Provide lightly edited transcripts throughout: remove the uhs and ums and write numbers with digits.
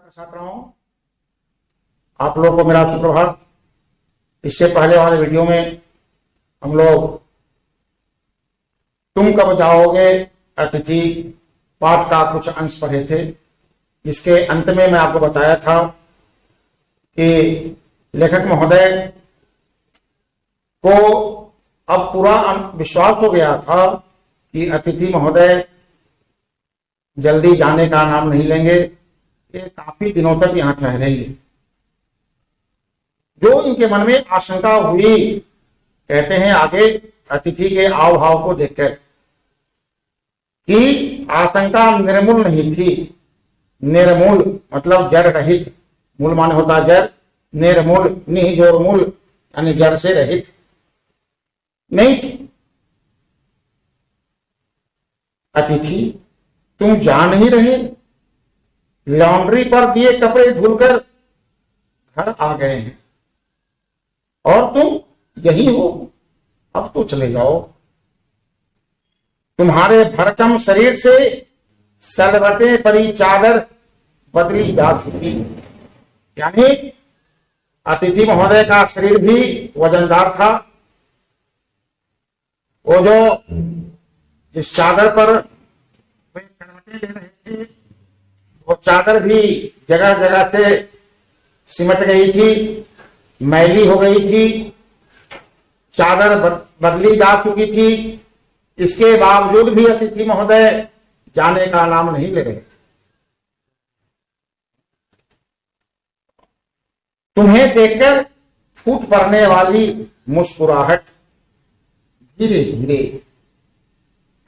छात्राओं, आप लोग को मेरा सुप्रभात। इससे पहले वाले वीडियो में हम लोग तुम कब जाओगे अतिथि पाठ का कुछ अंश पढ़े थे। इसके अंत में मैं आपको बताया था कि लेखक महोदय को अब पूरा विश्वास हो गया था कि अतिथि महोदय जल्दी जाने का नाम नहीं लेंगे, ये काफी दिनों तक यहां ठहरेंगे। जो इनके मन में आशंका हुई, कहते हैं आगे अतिथि के आव भाव को देखकर कि आशंका निर्मूल नहीं थी। निर्मूल मतलब जड़ रहित, मूल माने होता जड़, निर्मूल निजोर मूल यानी जड़ से रहित नहीं थी। अतिथि तुम जा नहीं रहे, लॉन्ड्री पर दिए कपड़े धुलकर घर आ गए हैं और तुम यही हो, अब तो चले जाओ। तुम्हारे भरकम शरीर से सलवटे परी चादर बदली जा चुकी। यानी अतिथि महोदय का शरीर भी वजनदार था। वो जो जिस चादर पर वे करवटें ले रहे थे, वो चादर भी जगह जगह से सिमट गई थी, मैली हो गई थी, चादर बदली जा चुकी थी। इसके बावजूद भी अतिथि महोदय जाने का नाम नहीं ले रहे थे। तुम्हें देखकर फूट पड़ने वाली मुस्कुराहट धीरे धीरे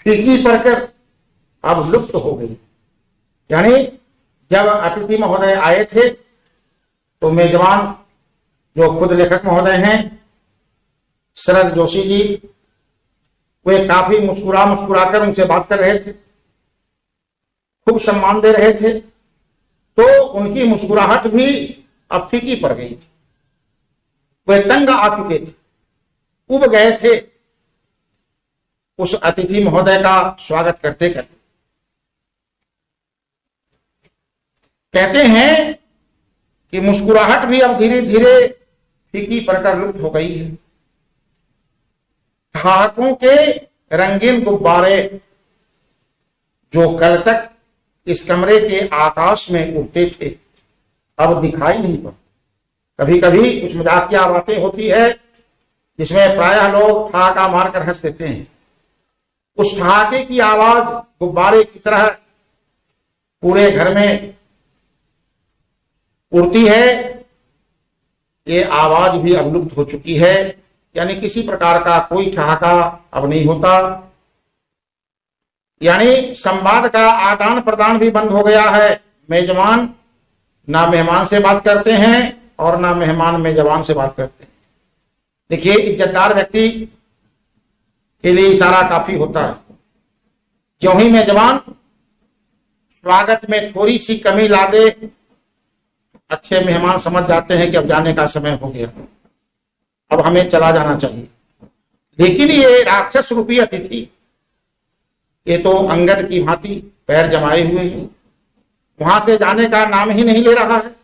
फीकी पड़कर अब लुप्त हो गई। यानी जब अतिथि महोदय आए थे तो मेजबान जो खुद लेखक महोदय हैं शरद जोशी जी, वे काफी मुस्कुराकर उनसे बात कर रहे थे, खूब सम्मान दे रहे थे। तो उनकी मुस्कुराहट भी अब फीकी पड़ गई थी। वे तंग आ चुके थे, उब गए थे उस अतिथि महोदय का स्वागत करते करते। कहते हैं कि मुस्कुराहट भी अब धीरे धीरे फीकी पड़कर लुप्त हो गई है। ठहाकों के रंगीन गुब्बारे जो कल तक इस कमरे के आकाश में उड़ते थे, अब दिखाई नहीं पड़ते। कभी कभी कुछ मजाकिया बातें होती है जिसमें प्रायः लोग ठहाका मारकर हंस देते हैं। उस ठहाके की आवाज गुब्बारे की तरह पूरे घर में उड़ती है। ये आवाज भी अब लुप्त हो चुकी है। यानी किसी प्रकार का कोई ठहाका अब नहीं होता। यानी संवाद का आदान प्रदान भी बंद हो गया है। मेजबान ना मेहमान से बात करते हैं और ना मेहमान मेजबान से बात करते हैं। देखिए, इज्जतदार व्यक्ति के लिए इशारा काफी होता है। क्यों ही मेजबान स्वागत में थोड़ी सी कमी ला दे, अच्छे मेहमान समझ जाते हैं कि अब जाने का समय हो गया, अब हमें चला जाना चाहिए। लेकिन ये राक्षस रूपी अतिथि, ये तो अंगद की भांति पैर जमाए हुए हैं, वहां से जाने का नाम ही नहीं ले रहा है।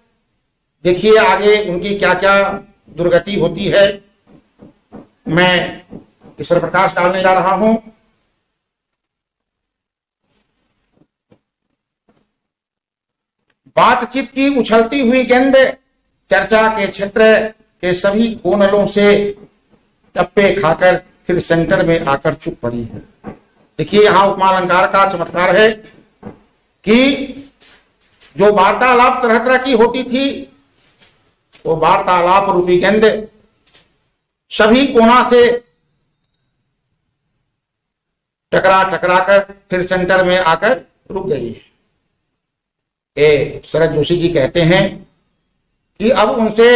देखिए आगे उनकी क्या क्या दुर्गति होती है। मैं इस पर प्रकाश डालने जा रहा हूं। बातचीत की उछलती हुई गेंद चर्चा के क्षेत्र के सभी कोनलों से टप्पे खाकर फिर सेंटर में आकर चुप पड़ी है। देखिए यहां उपमालंकार का चमत्कार है कि जो वार्तालाप तरह तरह की होती थी, वो वार्तालाप रूपी गेंद सभी कोना से टकरा टकरा कर फिर सेंटर में आकर रुक गई है। शरद जोशी जी कहते हैं कि अब उनसे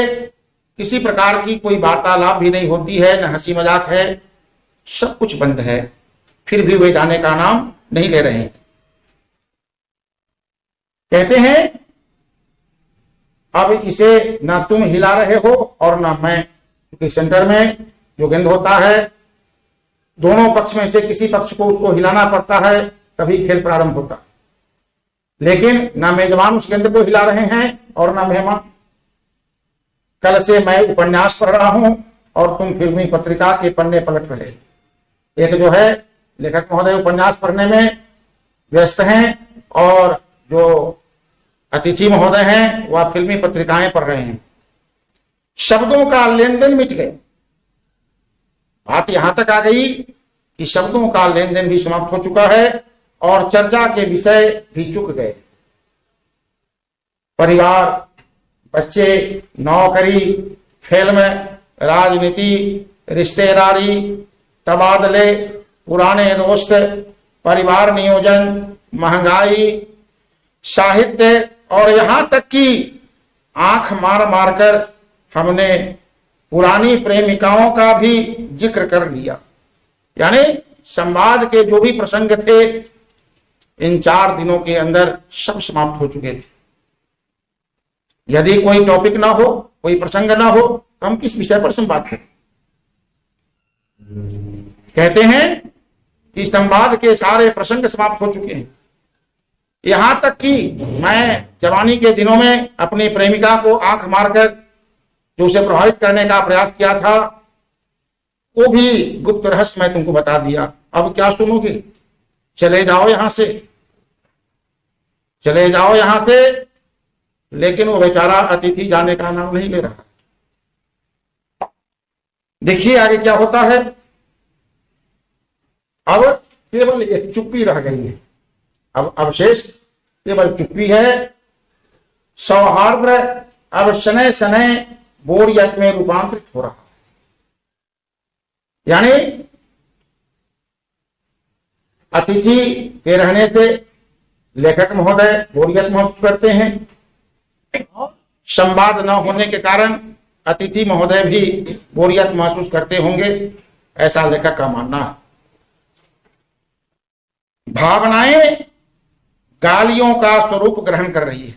किसी प्रकार की कोई वार्तालाप भी नहीं होती है, न हंसी मजाक है, सब कुछ बंद है। फिर भी वे जाने का नाम नहीं ले रहे हैं। कहते हैं अब इसे ना तुम हिला रहे हो और ना मैं, क्योंकि सेंटर में जो गेंद होता है दोनों पक्ष में से किसी पक्ष को उसको हिलाना पड़ता है, तभी खेल प्रारंभ होता है। लेकिन ना मेजबान उस गेंद को हिला रहे हैं और ना मेहमान। कल से मैं उपन्यास पढ़ रहा हूं और तुम फिल्मी पत्रिका के पन्ने पलट रहे। एक जो है लेखक महोदय उपन्यास पढ़ने में व्यस्त हैं और जो अतिथि महोदय हैं वह फिल्मी पत्रिकाएं पढ़ रहे हैं। शब्दों का लेन देन मिट गए। बात यहां तक आ गई कि शब्दों का लेन देन भी समाप्त हो चुका है और चर्चा के विषय भी चुक गए। परिवार, बच्चे, नौकरी, फिल्म, राजनीति, रिश्तेदारी, तबादले, पुराने दोस्त, परिवार नियोजन, महंगाई, साहित्य और यहां तक कि आंख मार मारकर हमने पुरानी प्रेमिकाओं का भी जिक्र कर लिया। यानी संवाद के जो भी प्रसंग थे इन 4 दिनों के अंदर सब समाप्त हो चुके थे। यदि कोई टॉपिक ना हो, कोई प्रसंग ना हो तो हम किस विषय पर संवाद करें? कहते हैं कि संवाद के सारे प्रसंग समाप्त हो चुके हैं। यहां तक कि मैं जवानी के दिनों में अपनी प्रेमिका को आंख मारकर जो उसे प्रभावित करने का प्रयास किया था वो भी गुप्त रहस्य मैं तुमको बता दिया। अब क्या सुनोगे? चले जाओ यहां से, चले जाओ यहां से। लेकिन वो बेचारा अतिथि जाने का नाम नहीं ले रहा। देखिए आगे क्या होता है। अब केवल एक चुप्पी रह गई है। अब अवशेष केवल चुप्पी है। सौहार्द अब शनै शनै बोरियत में रूपांतरित हो रहा है। यानी अतिथि के रहने से लेखक महोदय बोरियत महसूस करते हैं। संवाद न होने के कारण अतिथि महोदय भी बोरियत महसूस करते होंगे, ऐसा लेखक का मानना है। भावनाएं गालियों का स्वरूप ग्रहण कर रही है।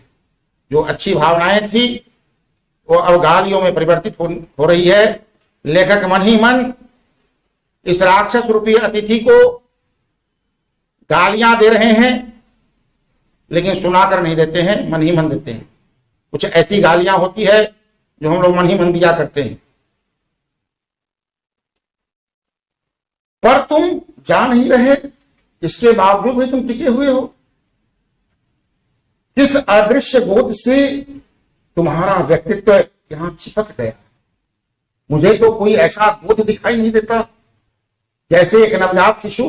जो अच्छी भावनाएं थी वो अब गालियों में परिवर्तित हो रही है। लेखक मन ही मन इस राक्षस रूपी अतिथि को गालियां दे रहे हैं, लेकिन सुनाकर नहीं देते हैं, मन ही मन देते हैं। कुछ ऐसी गालियां होती है जो हम लोग मन ही मन दिया करते हैं। पर तुम जा नहीं रहे, इसके बावजूद भी तुम टिके हुए हो। इस अदृश्य बोध से तुम्हारा व्यक्तित्व यहां चिपक गया। मुझे तो कोई ऐसा बोध दिखाई नहीं देता जैसे एक नवजात शिशु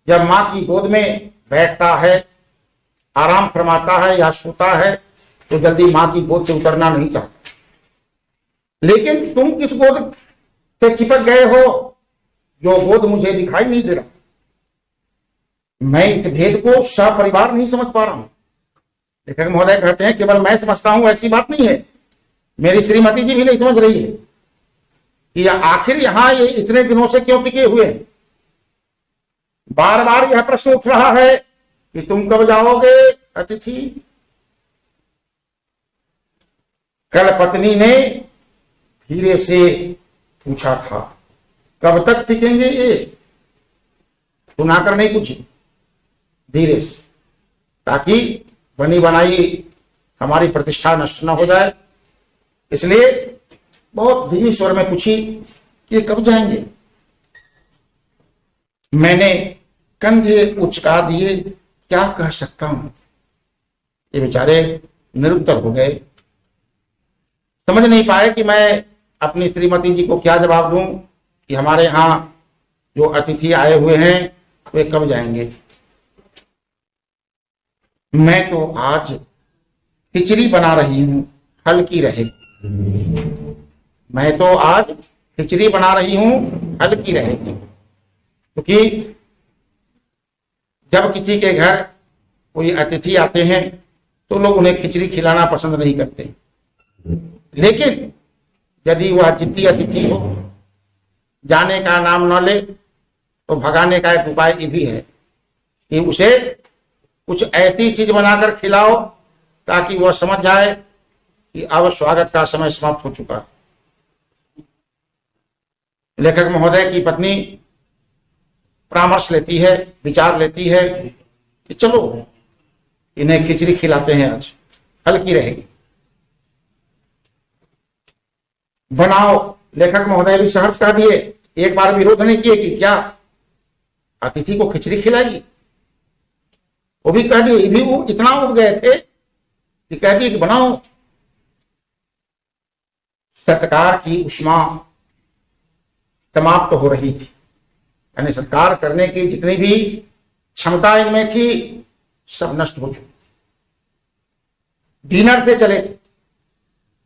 जब मां की गोद में बैठता है, आराम फरमाता है या सोता है तो जल्दी मां की गोद से उतरना नहीं चाहता। लेकिन तुम किस गोद से चिपक गए हो जो गोद मुझे दिखाई नहीं दे रहा। मैं इस भेद को सपरिवार नहीं समझ पा रहा हूं। लेखक महोदय कहते हैं केवल मैं समझता हूं ऐसी बात नहीं है, मेरी श्रीमती जी भी नहीं समझ रही है कि आखिर यहां ये इतने दिनों से क्यों टिके हुए हैं। बार बार यह प्रश्न उठ रहा है कि तुम कब जाओगे अतिथि। कल पत्नी ने धीरे से पूछा था कब तक टिकेंगे ये। सुनाकर नहीं पूछी, धीरे से, ताकि बनी बनाई हमारी प्रतिष्ठा नष्ट न हो जाए। इसलिए बहुत धीमी स्वर में पूछी कि ये कब जाएंगे। मैंने कंधे उचका दिए, क्या कह सकता हूं। ये बेचारे निरुत्तर हो गए, समझ नहीं पाए कि मैं अपनी श्रीमती जी को क्या जवाब दूं कि हमारे यहां जो अतिथि आए हुए हैं वे कब जाएंगे। मैं तो आज खिचड़ी बना रही हूं, हल्की रहे। मैं तो आज खिचड़ी बना रही हूं, हल्की रहेगी। क्योंकि जब किसी के घर कोई अतिथि आते हैं तो लोग उन्हें खिचड़ी खिलाना पसंद नहीं करते। लेकिन यदि वह जिद्दी अतिथि हो, जाने का नाम न ले, तो भगाने का एक उपाय ये भी है कि उसे कुछ ऐसी चीज बनाकर खिलाओ ताकि वह समझ जाए कि अब स्वागत का समय समाप्त हो चुका है। लेखक महोदय की पत्नी परामर्श लेती है, विचार लेती है कि चलो इन्हें खिचड़ी खिलाते हैं, आज हल्की रहेगी। बनाओ, लेखक महोदय भी सहर्ष कह दिए, एक बार विरोध नहीं किए कि क्या अतिथि को खिचड़ी खिलाएगी। वो भी कह दिए, भी वो इतना उब गए थे कि कह दिए कि बनाओ। सत्कार की उष्मा समाप्त हो रही थी, यानी सत्कार करने की जितनी भी क्षमता इनमें थी सब नष्ट हो चुकी थी। डिनर से चले थे।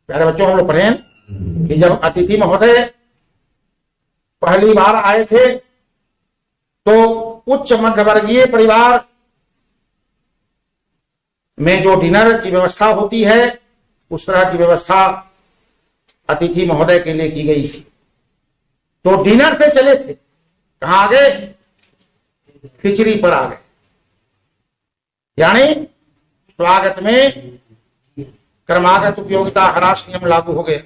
प्यारे बच्चों, हम लोग पढ़े कि जब अतिथि महोदय पहली बार आए थे तो उच्च मध्यवर्गीय परिवार में जो डिनर की व्यवस्था होती है उस तरह की व्यवस्था अतिथि महोदय के लिए की गई थी। तो डिनर से चले थे, कहां आ गए? खिचड़ी पर आ गए। यानी स्वागत में क्रमागत उपयोगिता ह्रास नियम लागू हो गए।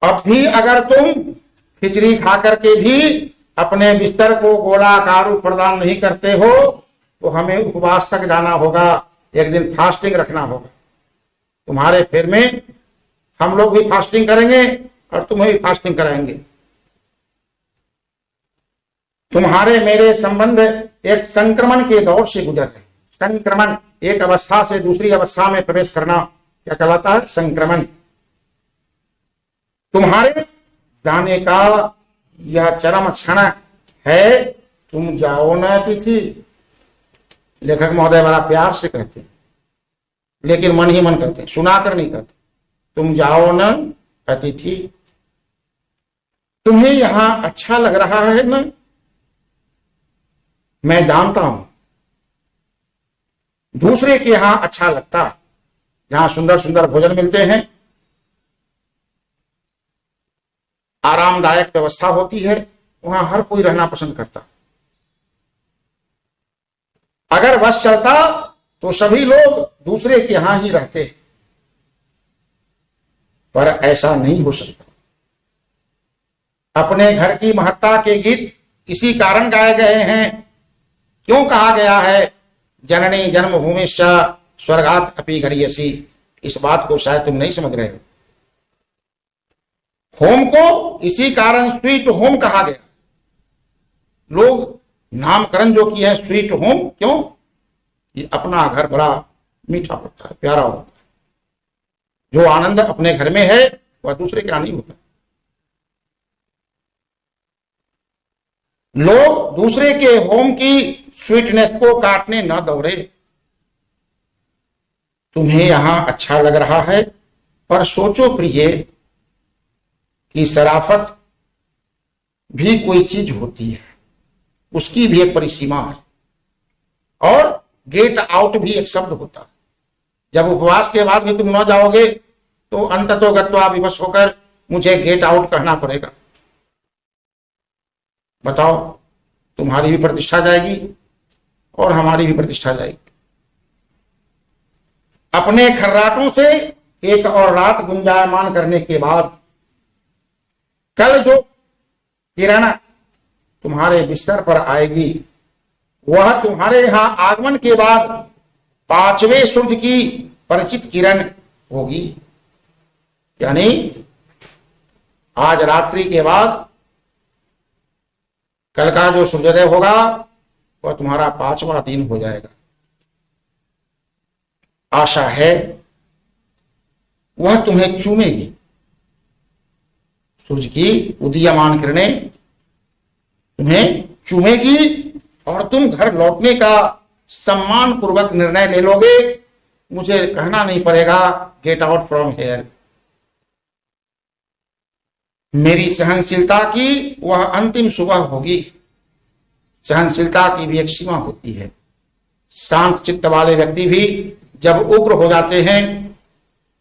अब भी अगर तुम खिचड़ी खा करके भी अपने बिस्तर को गोलाकार प्रदान नहीं करते हो तो हमें उपवास तक जाना होगा, एक दिन फास्टिंग रखना होगा। तुम्हारे फेर में हम लोग भी फास्टिंग करेंगे और तुम्हें भी फास्टिंग कराएंगे। तुम्हारे मेरे संबंध एक संक्रमण के दौर से गुजर रहे। संक्रमण, एक अवस्था से दूसरी अवस्था में प्रवेश करना क्या कहलाता है? संक्रमण। तुम्हारे जाने का यह चरम क्षण है, तुम जाओ न अतिथि। लेखक महोदय बड़ा प्यार से कहते हैं, लेकिन मन ही मन कहते हैं, सुनाकर नहीं कहते। तुम जाओ न अतिथि। तुम्हें यहां अच्छा लग रहा है ना? मैं जानता हूं दूसरे के यहां अच्छा लगता, जहां सुंदर सुंदर भोजन मिलते हैं, आरामदायक व्यवस्था होती है, वहां हर कोई रहना पसंद करता। अगर बस चलता तो सभी लोग दूसरे के यहां ही रहते, पर ऐसा नहीं हो सकता। अपने घर की महत्ता के गीत इसी कारण गाए गए हैं। क्यों कहा गया है जननी जन्मभूमिश्च स्वर्गात् अपि गरीयसी? इस बात को शायद तुम नहीं समझ रहे हो। होम को इसी कारण स्वीट होम कहा गया। लोग नामकरण जो किए हैं स्वीट होम, क्यों? ये अपना घर बड़ा मीठा होता है, प्यारा होता है। जो आनंद अपने घर में है वह दूसरे के यहां नहीं होता। लोग दूसरे के होम की स्वीटनेस को काटने न दौड़े। तुम्हें यहां अच्छा लग रहा है, पर सोचो प्रिय कि शराफत भी कोई चीज होती है, उसकी भी एक परिसीमा है। और गेट आउट भी एक शब्द होता है। जब उपवास के बाद भी तुम न जाओगे तो अंततोगत्वा विवश होकर मुझे गेट आउट कहना पड़ेगा। बताओ, तुम्हारी भी प्रतिष्ठा जाएगी और हमारी भी प्रतिष्ठा जाएगी। अपने खर्राटों से एक और रात गुंजायमान करने के बाद कल जो किरण तुम्हारे बिस्तर पर आएगी वह तुम्हारे यहां आगमन के बाद पांचवें सूर्य की परिचित किरण होगी। यानी आज रात्रि के बाद कल का जो सूर्योदय होगा वह तुम्हारा 5वां दिन हो जाएगा। आशा है वह तुम्हें चूमेगी। सूर्य की उदीयमान किरणें तुम्हें चूमेगी और तुम घर लौटने का सम्मान पूर्वक निर्णय ले लोगे। मुझे कहना नहीं पड़ेगा गेट आउट फ्रॉम हेयर। मेरी सहनशीलता की वह अंतिम सुबह होगी। सहनशीलता की भी एक सीमा होती है। शांत चित्त वाले व्यक्ति भी जब उग्र हो जाते हैं,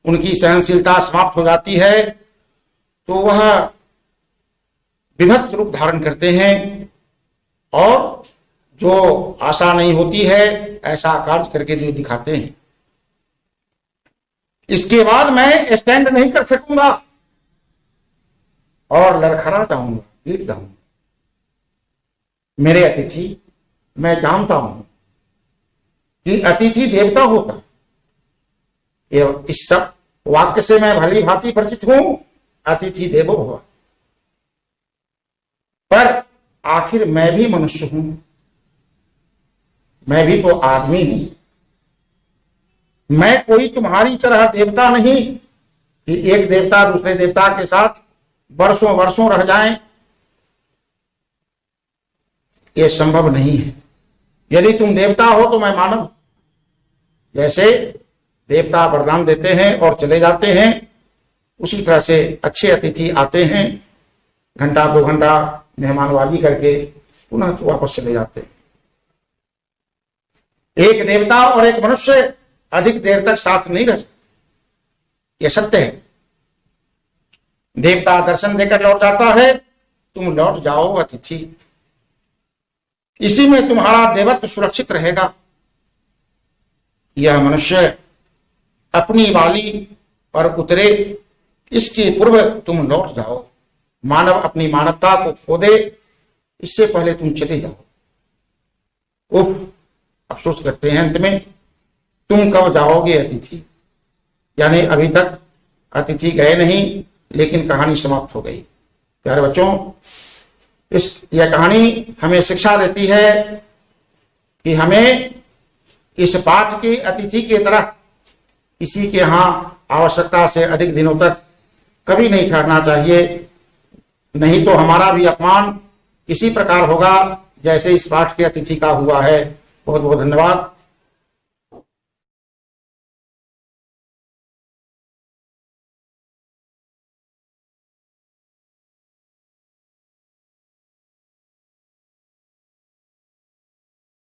उनकी सहनशीलता समाप्त हो जाती है, तो वह विभत्स रूप धारण करते हैं और जो आशा नहीं होती है ऐसा कार्य करके जो दिखाते हैं। इसके बाद मैं स्टैंड नहीं कर सकूंगा और लड़खड़ा जाऊंगा, गिर जाऊंगा। मेरे अतिथि, मैं जानता हूं कि अतिथि देवता होता है। इस सब वाक्य से मैं भली भांति परिचित हूं, अतिथि देवो भव। पर आखिर मैं भी मनुष्य हूं, मैं भी तो आदमी हूं। मैं कोई तुम्हारी तरह देवता नहीं कि एक देवता दूसरे देवता के साथ वर्षों वर्षों रह जाएं, यह संभव नहीं है। यदि तुम देवता हो तो मैं मानव। जैसे देवता वरदान देते हैं और चले जाते हैं, उसी तरह से अच्छे अतिथि आते हैं, घंटा 2 घंटा मेहमानबाजी करके पुनः वापस चले जाते हैं। एक देवता और एक मनुष्य अधिक देर तक साथ नहीं रह सकते, यह सत्य है। देवता दर्शन देकर लौट जाता है, तुम लौट जाओ अतिथि। इसी में तुम्हारा देवत्व सुरक्षित रहेगा। यह मनुष्य अपनी वाली पर उतरे, इसके पूर्व तुम लौट जाओ। मानव अपनी मानवता को खो दे, इससे पहले तुम चले जाओ। अफसोस करते हैं अंत में, तुम कब जाओगे अतिथि। यानी अभी तक अतिथि गए नहीं, लेकिन कहानी समाप्त हो गई। प्यारे बच्चों, यह कहानी हमें शिक्षा देती है कि हमें इस पाठ के अतिथि की तरह किसी के यहां आवश्यकता से अधिक दिनों तक कभी नहीं ठहरना चाहिए, नहीं तो हमारा भी अपमान इसी प्रकार होगा जैसे इस पाठ के अतिथि का हुआ है। बहुत बहुत धन्यवाद।